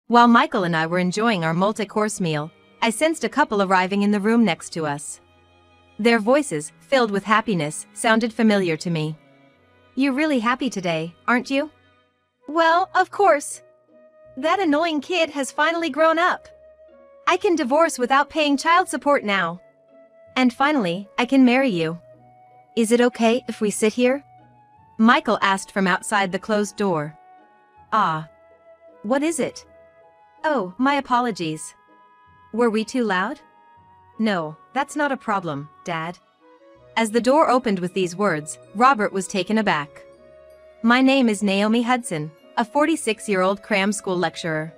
While Michael and I were enjoying our multi-course meal, I sensed a couple arriving in the room next to us. Their voices, filled with happiness, sounded familiar to me. "You're really happy today, aren't you?" "Well, of course. That annoying kid has finally grown up. I can divorce without paying child support now. And finally, I can marry you. Is it okay if we sit here?" Michael asked from outside the closed door. "Ah. What is it?" "Oh, my apologies. Were we too loud?" "No, that's not a problem, Dad." As the door opened with these words, Robert was taken aback. "My name is Naomi Hudson, a 46-year-old cram school lecturer.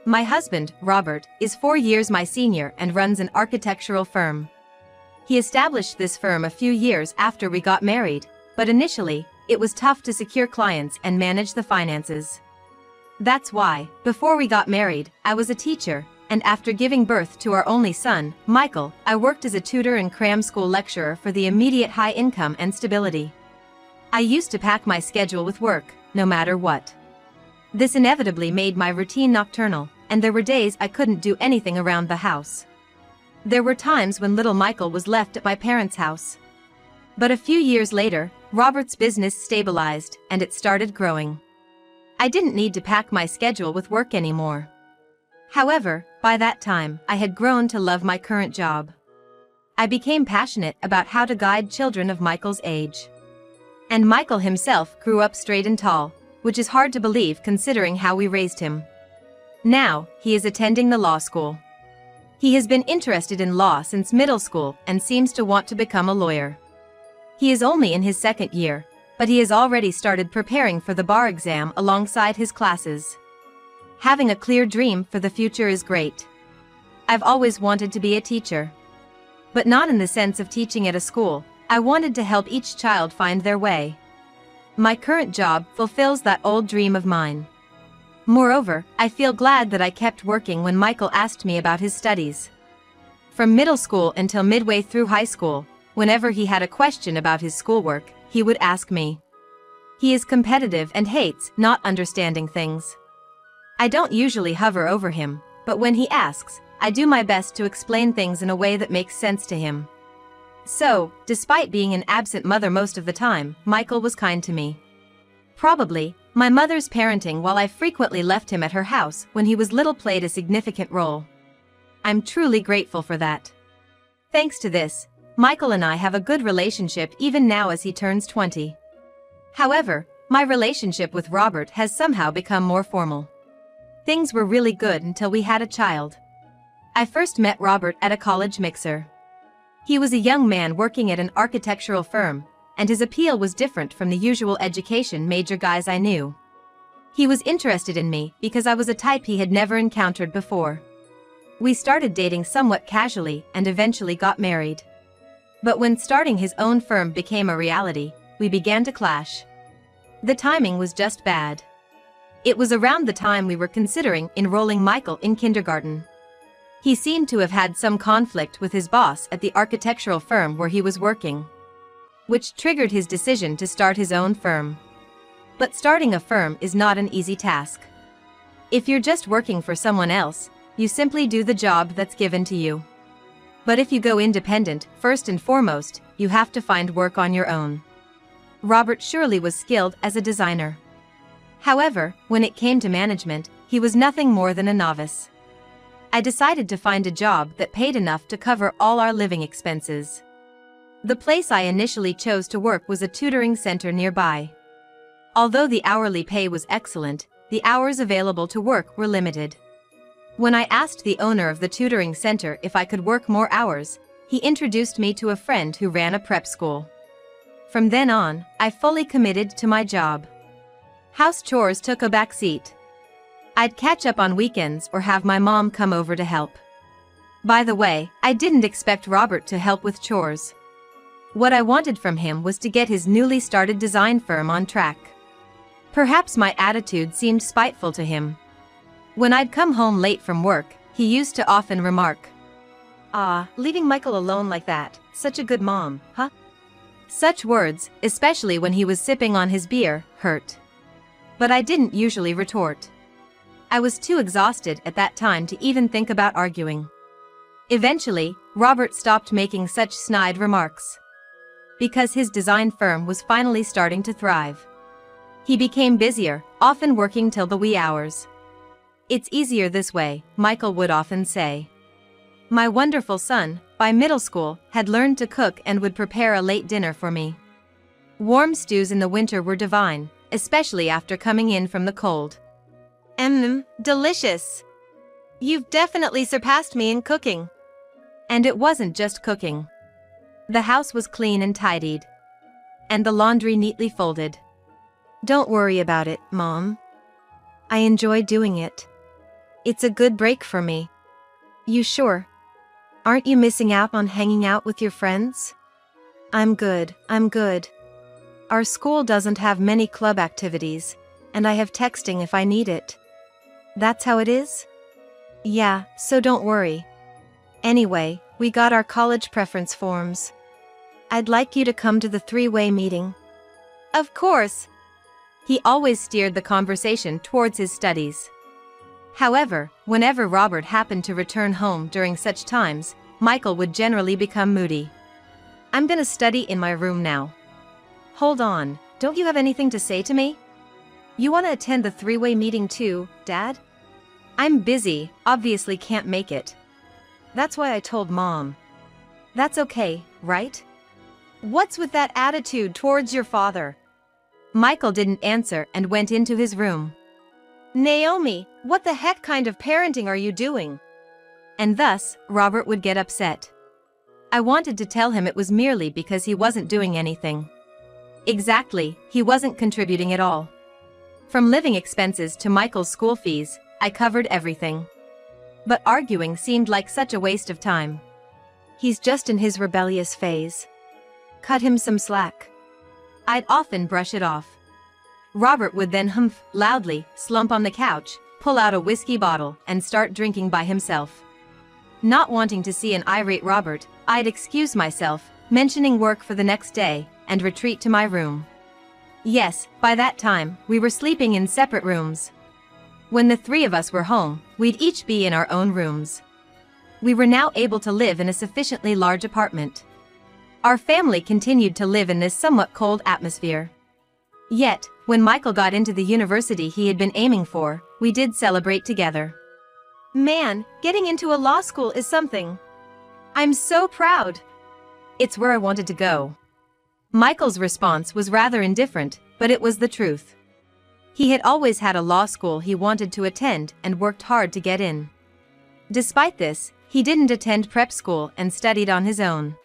My husband, Robert, is 4 years my senior and runs an architectural firm. He established this firm a few years after we got married, but initially, it was tough to secure clients and manage the finances. That's why, before we got married, I was a teacher, and after giving birth to our only son, Michael, I worked as a tutor and cram school lecturer for the immediate high income and stability. I used to pack my schedule with work, no matter what. This inevitably made my routine nocturnal, and there were days I couldn't do anything around the house. There were times when little Michael was left at my parents' house. But a few years later, Robert's business stabilized, and it started growing. I didn't need to pack my schedule with work anymore. However, by that time, I had grown to love my current job. I became passionate about how to guide children of Michael's age. And Michael himself grew up straight and tall, which is hard to believe considering how we raised him. Now, he is attending the law school. He has been interested in law since middle school and seems to want to become a lawyer. He is only in his second year, but he has already started preparing for the bar exam alongside his classes. Having a clear dream for the future is great. I've always wanted to be a teacher. But not in the sense of teaching at a school. I wanted to help each child find their way. My current job fulfills that old dream of mine. Moreover, I feel glad that I kept working when Michael asked me about his studies. From middle school until midway through high school, whenever he had a question about his schoolwork, he would ask me. He is competitive and hates not understanding things. I don't usually hover over him, but when he asks, I do my best to explain things in a way that makes sense to him. So, despite being an absent mother most of the time, Michael was kind to me. Probably, my mother's parenting while I frequently left him at her house when he was little played a significant role. I'm truly grateful for that. Thanks to this, Michael and I have a good relationship even now as he turns 20. However, my relationship with Robert has somehow become more formal. Things were really good until we had a child. I first met Robert at a college mixer. He was a young man working at an architectural firm, and his appeal was different from the usual education major guys I knew. He was interested in me because I was a type he had never encountered before. We started dating somewhat casually and eventually got married. But when starting his own firm became a reality, we began to clash. The timing was just bad. It was around the time we were considering enrolling Michael in kindergarten. He seemed to have had some conflict with his boss at the architectural firm where he was working, which triggered his decision to start his own firm. But starting a firm is not an easy task. If you're just working for someone else, you simply do the job that's given to you. But if you go independent, first and foremost, you have to find work on your own. Robert surely was skilled as a designer. However, when it came to management, he was nothing more than a novice. I decided to find a job that paid enough to cover all our living expenses. The place I initially chose to work was a tutoring center nearby. Although the hourly pay was excellent, the hours available to work were limited. When I asked the owner of the tutoring center if I could work more hours, he introduced me to a friend who ran a prep school. From then on, I fully committed to my job. House chores took a back seat. I'd catch up on weekends or have my mom come over to help. By the way, I didn't expect Robert to help with chores. What I wanted from him was to get his newly started design firm on track. Perhaps my attitude seemed spiteful to him. When I'd come home late from work, he used to often remark, "Ah, leaving Michael alone like that, such a good mom, huh?" Such words, especially when he was sipping on his beer, hurt. But I didn't usually retort. I was too exhausted at that time to even think about arguing. Eventually, Robert stopped making such snide remarks. Because his design firm was finally starting to thrive. He became busier, often working till the wee hours. "It's easier this way," Michael would often say. My wonderful son, by middle school, had learned to cook and would prepare a late dinner for me. Warm stews in the winter were divine, especially after coming in from the cold. Delicious. You've definitely surpassed me in cooking." And it wasn't just cooking. The house was clean and tidied. And the laundry neatly folded. "Don't worry about it, Mom. I enjoy doing it. It's a good break for me." "You sure? Aren't you missing out on hanging out with your friends?" I'm good. Our school doesn't have many club activities, and I have texting if I need it." "That's how it is?" "Yeah, so don't worry. Anyway, we got our college preference forms. I'd like you to come to the three-way meeting." "Of course." He always steered the conversation towards his studies. However, whenever Robert happened to return home during such times, Michael would generally become moody. "I'm gonna study in my room now." "Hold on, don't you have anything to say to me? You wanna attend the three-way meeting too, Dad?" "I'm busy, obviously can't make it. That's why I told Mom." "That's okay, right? What's with that attitude towards your father?" Michael didn't answer and went into his room. "Naomi, what the heck kind of parenting are you doing?" And thus, Robert would get upset. I wanted to tell him it was merely because he wasn't doing anything. Exactly, he wasn't contributing at all. From living expenses to Michael's school fees, I covered everything. But arguing seemed like such a waste of time. He's just in his rebellious phase. Cut him some slack. I'd often brush it off. Robert would then humph loudly, slump on the couch, pull out a whiskey bottle, and start drinking by himself. Not wanting to see an irate Robert, I'd excuse myself, mentioning work for the next day, and retreat to my room. Yes, by that time, we were sleeping in separate rooms. When the three of us were home, we'd each be in our own rooms. We were now able to live in a sufficiently large apartment. Our family continued to live in this somewhat cold atmosphere. Yet, when Michael got into the university he had been aiming for, we did celebrate together. "Man, getting into a law school is something. I'm so proud. It's where I wanted to go." Michael's response was rather indifferent, but it was the truth. He had always had a law school he wanted to attend and worked hard to get in. Despite this, he didn't attend prep school and studied on his own.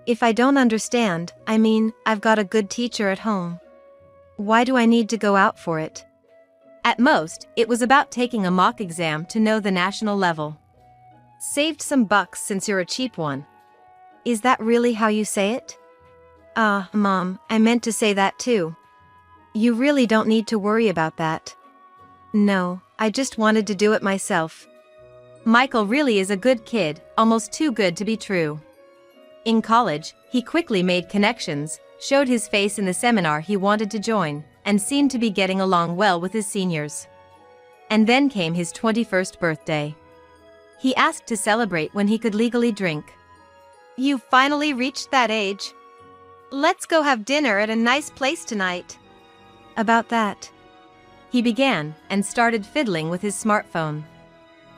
"If I don't understand, I mean, I've got a good teacher at home. Why do I need to go out for it?" At most, it was about taking a mock exam to know the national level. "Saved some bucks since you're a cheap one." Is that really how you say it? Mom, I meant to say that too. You really don't need to worry about that. No, I just wanted to do it myself. Michael really is a good kid, almost too good to be true. In college, he quickly made connections, showed his face in the seminar he wanted to join, and seemed to be getting along well with his seniors. And then came his 21st birthday. He asked to celebrate when he could legally drink. "You finally reached that age. Let's go have dinner at a nice place tonight." "About that," he began, and started fiddling with his smartphone.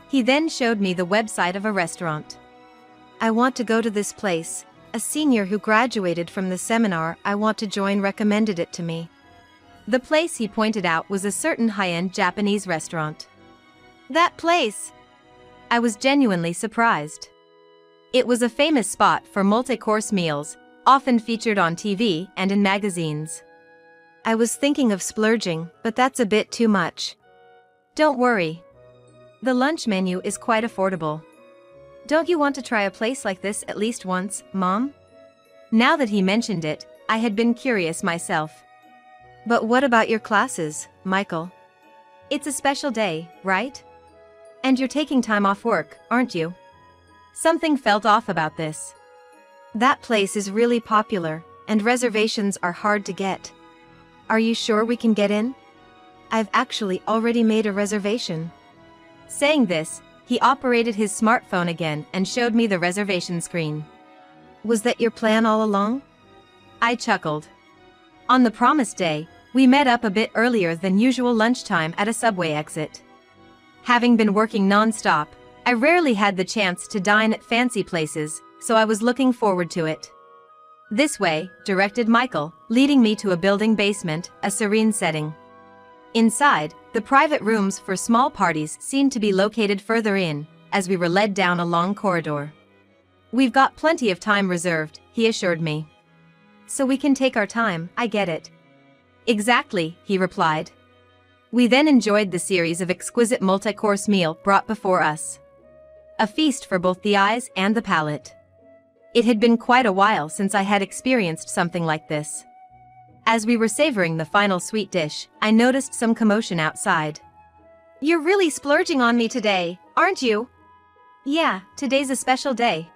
He then showed me the website of a restaurant. "I want to go to this place. A senior who graduated from the seminar I want to join recommended it to me." The place he pointed out was a certain high-end Japanese restaurant. "That place?" I was genuinely surprised. It was a famous spot for multi-course meals, often featured on TV and in magazines. I was thinking of splurging, but that's a bit too much. "Don't worry. The lunch menu is quite affordable. Don't you want to try a place like this at least once, Mom?" Now that he mentioned it, I had been curious myself. "But what about your classes, Michael? It's a special day, right? And you're taking time off work, aren't you?" Something felt off about this. "That place is really popular, and reservations are hard to get. Are you sure we can get in?" I've actually already made a reservation. Saying this, he operated his smartphone again and showed me the reservation screen. Was that your plan all along? I chuckled. On the promised day, we met up a bit earlier than usual lunchtime at a subway exit. Having been working non-stop, I rarely had the chance to dine at fancy places, so I was looking forward to it. This way, directed Michael, leading me to a building basement, a serene setting. Inside, the private rooms for small parties seemed to be located further in, as we were led down a long corridor. We've got plenty of time reserved, he assured me. So we can take our time, I get it. Exactly, he replied. We then enjoyed the series of exquisite multi-course meal brought before us. A feast for both the eyes and the palate. It had been quite a while since I had experienced something like this. As we were savoring the final sweet dish, I noticed some commotion outside. You're really splurging on me today, aren't you? Yeah, today's a special day.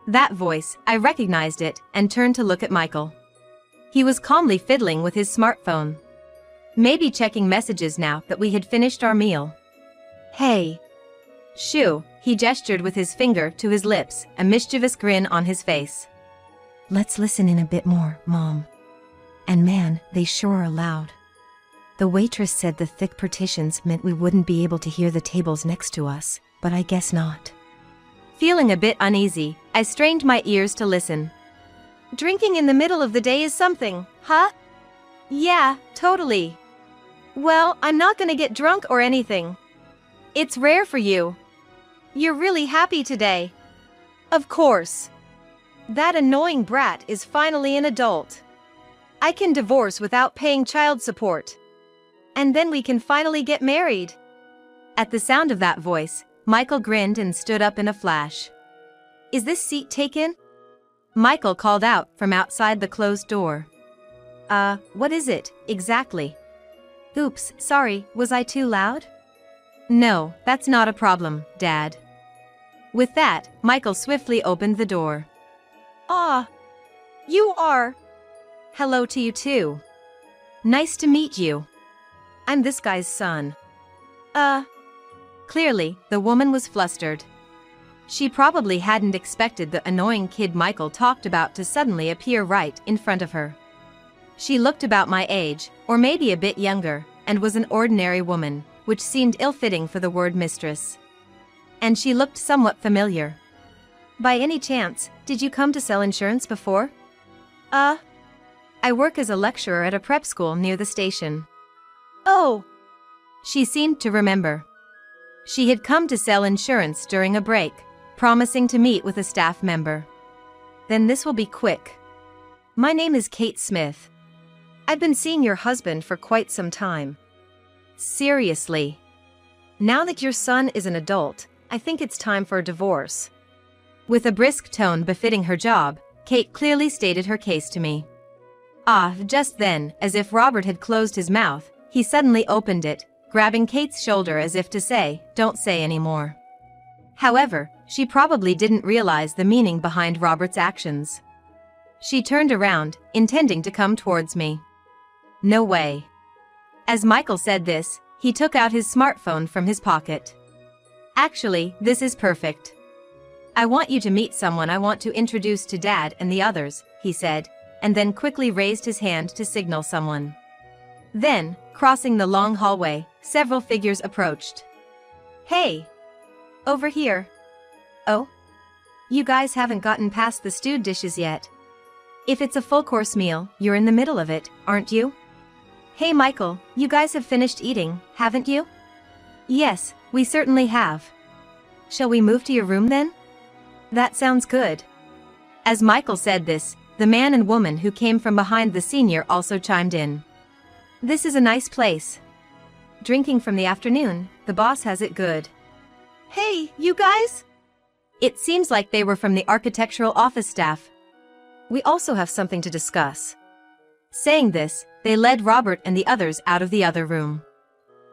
That voice, I recognized it, and turned to look at Michael. He was calmly fiddling with his smartphone. Maybe checking messages now that we had finished our meal. Hey. Shoo, he gestured with his finger to his lips, a mischievous grin on his face. Let's listen in a bit more, Mom. And man, they sure are loud. The waitress said the thick partitions meant we wouldn't be able to hear the tables next to us, but I guess not. Feeling a bit uneasy, I strained my ears to listen. Drinking in the middle of the day is something, huh? Yeah, totally. Well, I'm not gonna get drunk or anything. It's rare for you. You're really happy today. Of course. That annoying brat is finally an adult. I can divorce without paying child support. And then we can finally get married. At the sound of that voice, Michael grinned and stood up in a flash. Is this seat taken? Michael called out from outside the closed door. What is it, exactly? Oops, sorry, was I too loud? No, that's not a problem, Dad. With that, Michael swiftly opened the door. Ah, you are. Hello to you too. Nice to meet you. I'm this guy's son. Clearly, the woman was flustered. She probably hadn't expected the annoying kid Michael talked about to suddenly appear right in front of her. She looked about my age, or maybe a bit younger, and was an ordinary woman, which seemed ill-fitting for the word mistress. And she looked somewhat familiar. By any chance, did you come to sell insurance before? I work as a lecturer at a prep school near the station. Oh! She seemed to remember. She had come to sell insurance during a break, promising to meet with a staff member. Then this will be quick. My name is Kate Smith. I've been seeing your husband for quite some time. Seriously. Now that your son is an adult, I think it's time for a divorce. With a brisk tone befitting her job, Kate clearly stated her case to me. Just then, as if Robert had closed his mouth, he suddenly opened it, grabbing Kate's shoulder as if to say, don't say any more. However, she probably didn't realize the meaning behind Robert's actions. She turned around, intending to come towards me. No way. As Michael said this, he took out his smartphone from his pocket. Actually, this is perfect. I want you to meet someone I want to introduce to Dad and the others, he said, and then quickly raised his hand to signal someone. Then, crossing the long hallway, several figures approached. Hey! Over here. Oh? You guys haven't gotten past the stewed dishes yet. If it's a full-course meal, you're in the middle of it, aren't you? Hey Michael, you guys have finished eating, haven't you? Yes, we certainly have. Shall we move to your room then? That sounds good. As Michael said this, the man and woman who came from behind the senior also chimed in. This is a nice place. Drinking from the afternoon, the boss has it good. Hey, you guys! It seems like they were from the architectural office staff. We also have something to discuss. Saying this, they led Robert and the others out of the other room.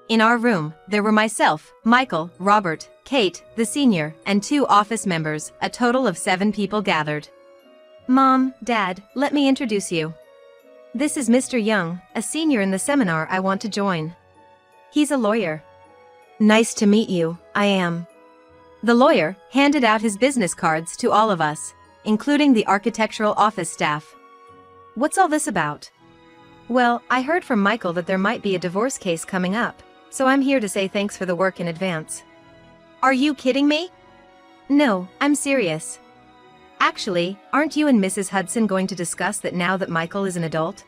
In our room, there were myself, Michael, Robert, Kate, the senior, and 2 office members, a total of 7 people gathered. Mom, Dad, let me introduce you. This is Mr. Young, a senior in the seminar I want to join. He's a lawyer. Nice to meet you, I am. The lawyer handed out his business cards to all of us, including the architectural office staff. What's all this about? Well, I heard from Michael that there might be a divorce case coming up, so I'm here to say thanks for the work in advance. Are you kidding me? No, I'm serious. Actually, aren't you and Mrs. Hudson going to discuss that now that Michael is an adult?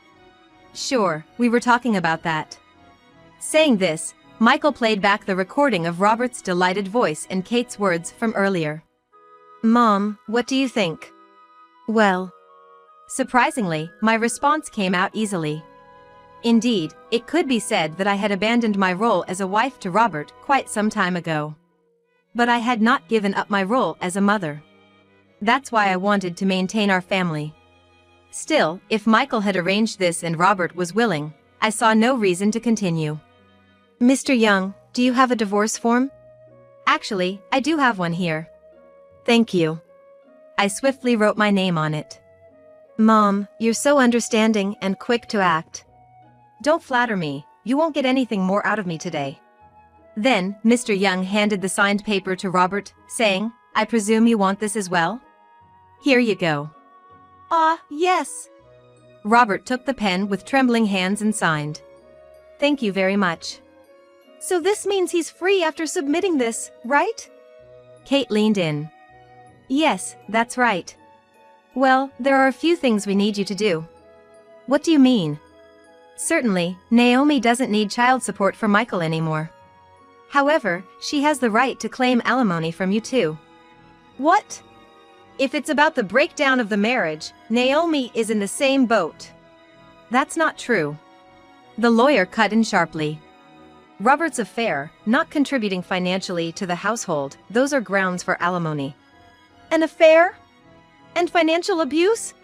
Sure, we were talking about that. Saying this, Michael played back the recording of Robert's delighted voice and Kate's words from earlier. Mom, what do you think? Well, surprisingly, my response came out easily. Indeed, it could be said that I had abandoned my role as a wife to Robert quite some time ago. But I had not given up my role as a mother. That's why I wanted to maintain our family. Still, if Michael had arranged this and Robert was willing, I saw no reason to continue. Mr. Young, do you have a divorce form? Actually, I do have one here. Thank you. I swiftly wrote my name on it. Mom, you're so understanding and quick to act. Don't flatter me, you won't get anything more out of me today. Then, Mr. Young handed the signed paper to Robert, saying, I presume you want this as well? Here you go. Ah, yes. Robert took the pen with trembling hands and signed. Thank you very much. So this means he's free after submitting this, right? Kate leaned in. Yes, that's right. Well, there are a few things we need you to do. What do you mean? Certainly, Naomi doesn't need child support for Michael anymore. However, she has the right to claim alimony from you too. What? If it's about the breakdown of the marriage, Naomi is in the same boat. That's not true. The lawyer cut in sharply. Robert's affair, not contributing financially to the household, those are grounds for alimony. An affair? And financial abuse?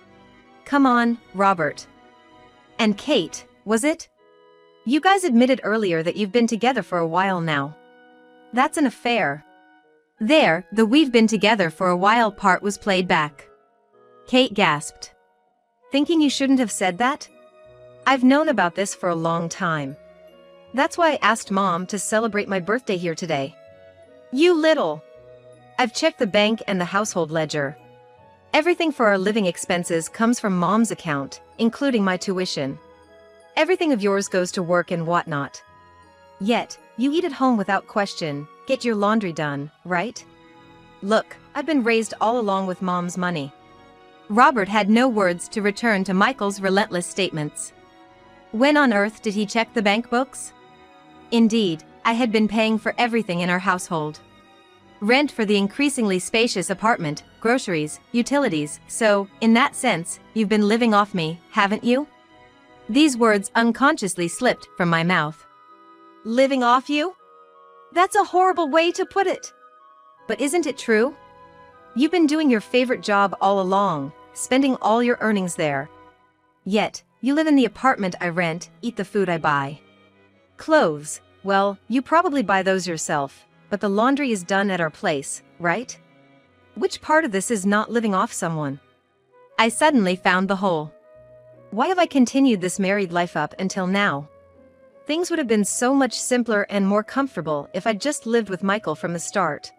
Come on, Robert. And Kate, was it? You guys admitted earlier that you've been together for a while now. That's an affair. There, the "we've been together for a while" part was played back. Kate gasped. Thinking you shouldn't have said that? I've known about this for a long time. That's why I asked Mom to celebrate my birthday here today. You little! I've checked the bank and the household ledger. Everything for our living expenses comes from Mom's account, including my tuition. Everything of yours goes to work and whatnot. Yet, you eat at home without question, get your laundry done, right? Look, I've been raised all along with Mom's money. Robert had no words to return to Michael's relentless statements. When on earth did he check the bank books? Indeed, I had been paying for everything in our household. Rent for the increasingly spacious apartment, groceries, utilities, so, in that sense, you've been living off me, haven't you? These words unconsciously slipped from my mouth. Living off you? That's a horrible way to put it. But isn't it true? You've been doing your favorite job all along, spending all your earnings there. Yet, you live in the apartment I rent, eat the food I buy. Clothes, well, you probably buy those yourself, but the laundry is done at our place, right? Which part of this is not living off someone? I suddenly found the hole. Why have I continued this married life up until now? Things would have been so much simpler and more comfortable if I'd just lived with Michael from the start.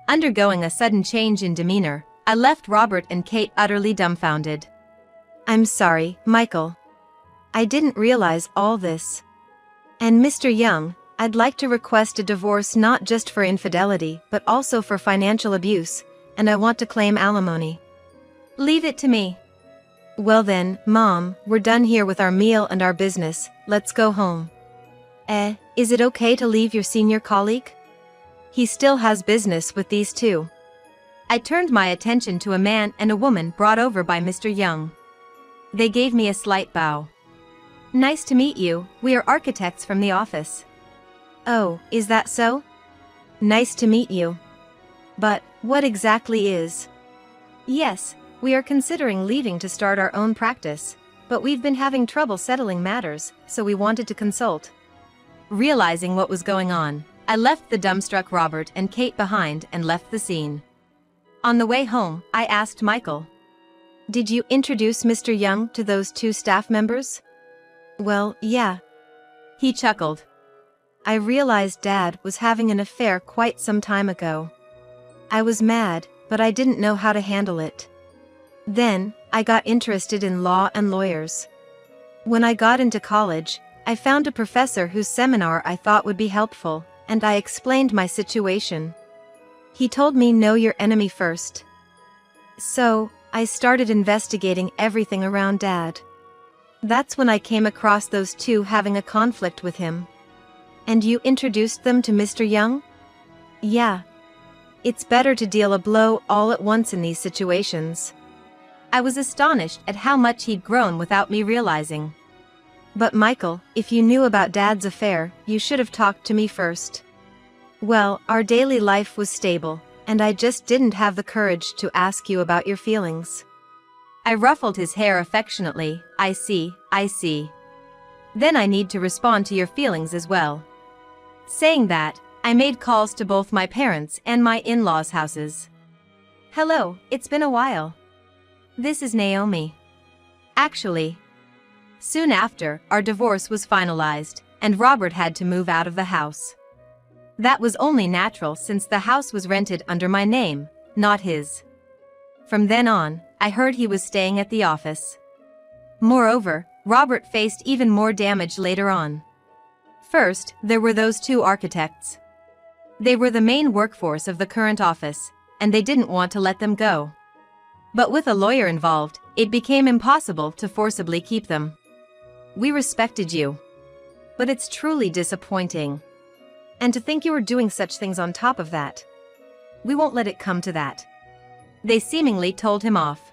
Undergoing a sudden change in demeanor, I left Robert and Kate utterly dumbfounded. I'm sorry, Michael. I didn't realize all this. And Mr. Young, I'd like to request a divorce not just for infidelity but also for financial abuse, and I want to claim alimony. Leave it to me. Well then, Mom, we're done here with our meal and our business, let's go home. Is it okay to leave your senior colleague? He still has business with these two. I turned my attention to a man and a woman brought over by Mr. Young. They gave me a slight bow. Nice to meet you, we are architects from the office. Oh, is that so? Nice to meet you. But, what exactly is? Yes, we are considering leaving to start our own practice, but we've been having trouble settling matters, so we wanted to consult. Realizing what was going on, I left the dumbstruck Robert and Kate behind and left the scene. On the way home, I asked Michael, did you introduce Mr. Young to those two staff members? Well, yeah. He chuckled. I realized Dad was having an affair quite some time ago. I was mad, but I didn't know how to handle it. Then, I got interested in law and lawyers. When I got into college, I found a professor whose seminar I thought would be helpful, and I explained my situation. He told me know your enemy first. So, I started investigating everything around Dad. That's when I came across those two having a conflict with him. And you introduced them to Mr. Young? Yeah. It's better to deal a blow all at once in these situations. I was astonished at how much he'd grown without me realizing. But Michael, if you knew about Dad's affair, you should have talked to me first. Well, our daily life was stable, and I just didn't have the courage to ask you about your feelings. I ruffled his hair affectionately. I see. Then I need to respond to your feelings as well. Saying that, I made calls to both my parents and my in-laws' houses. Hello, it's been a while. This is Naomi. Actually, soon after, our divorce was finalized, and Robert had to move out of the house. That was only natural since the house was rented under my name, not his. From then on, I heard he was staying at the office. Moreover, Robert faced even more damage later on. First, there were those two architects. They were the main workforce of the current office, and they didn't want to let them go. But with a lawyer involved, it became impossible to forcibly keep them. We respected you. But it's truly disappointing. And to think you were doing such things on top of that. We won't let it come to that. They seemingly told him off.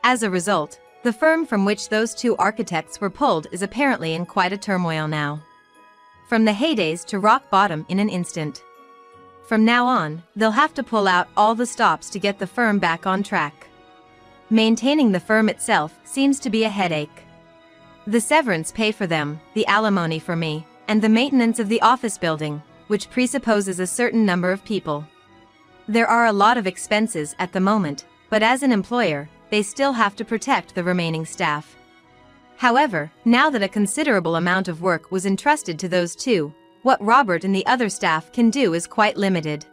As a result, the firm from which those two architects were pulled is apparently in quite a turmoil now. From the heydays to rock bottom in an instant. From now on, they'll have to pull out all the stops to get the firm back on track. Maintaining the firm itself seems to be a headache. The severance pay for them, the alimony for me, and the maintenance of the office building, which presupposes a certain number of people. There are a lot of expenses at the moment, but as an employer, they still have to protect the remaining staff. However, now that a considerable amount of work was entrusted to those two, what Robert and the other staff can do is quite limited.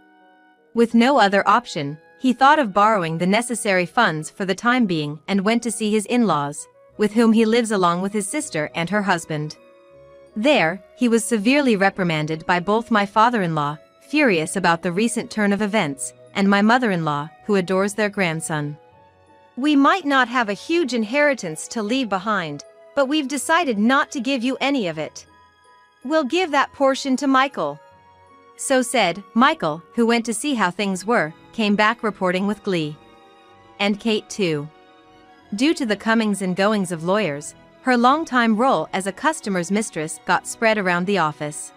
With no other option, he thought of borrowing the necessary funds for the time being and went to see his in-laws, with whom he lives along with his sister and her husband. There, he was severely reprimanded by both my father-in-law, furious about the recent turn of events, and my mother-in-law, who adores their grandson. We might not have a huge inheritance to leave behind, but we've decided not to give you any of it. We'll give that portion to Michael. So said, Michael, who went to see how things were, came back reporting with glee. And Kate too. Due to the comings and goings of lawyers, her longtime role as a customer's mistress got spread around the office.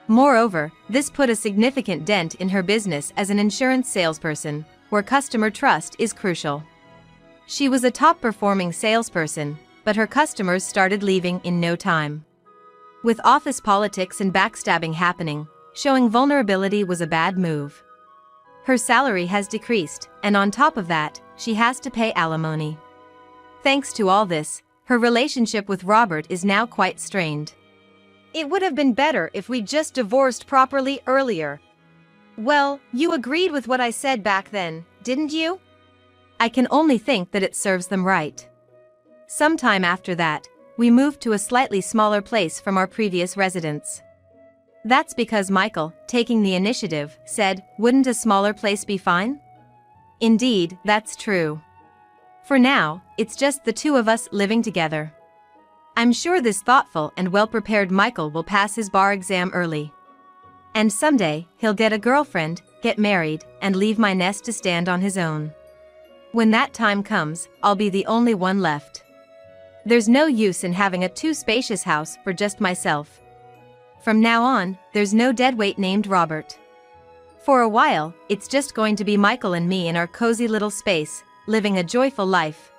Moreover, this put a significant dent in her business as an insurance salesperson, where customer trust is crucial. She was a top-performing salesperson, but her customers started leaving in no time. With office politics and backstabbing happening, showing vulnerability was a bad move. Her salary has decreased, and on top of that, she has to pay alimony. Thanks to all this, her relationship with Robert is now quite strained. It would have been better if we just divorced properly earlier. Well, you agreed with what I said back then, didn't you? I can only think that it serves them right. Sometime after that, we moved to a slightly smaller place from our previous residence. That's because Michael, taking the initiative, said, "Wouldn't a smaller place be fine?" Indeed, that's true. For now, it's just the two of us living together. I'm sure this thoughtful and well-prepared Michael will pass his bar exam early. And someday, he'll get a girlfriend, get married, and leave my nest to stand on his own. When that time comes, I'll be the only one left. There's no use in having a too-spacious house for just myself. From now on, there's no deadweight named Robert. For a while, it's just going to be Michael and me in our cozy little space, living a joyful life.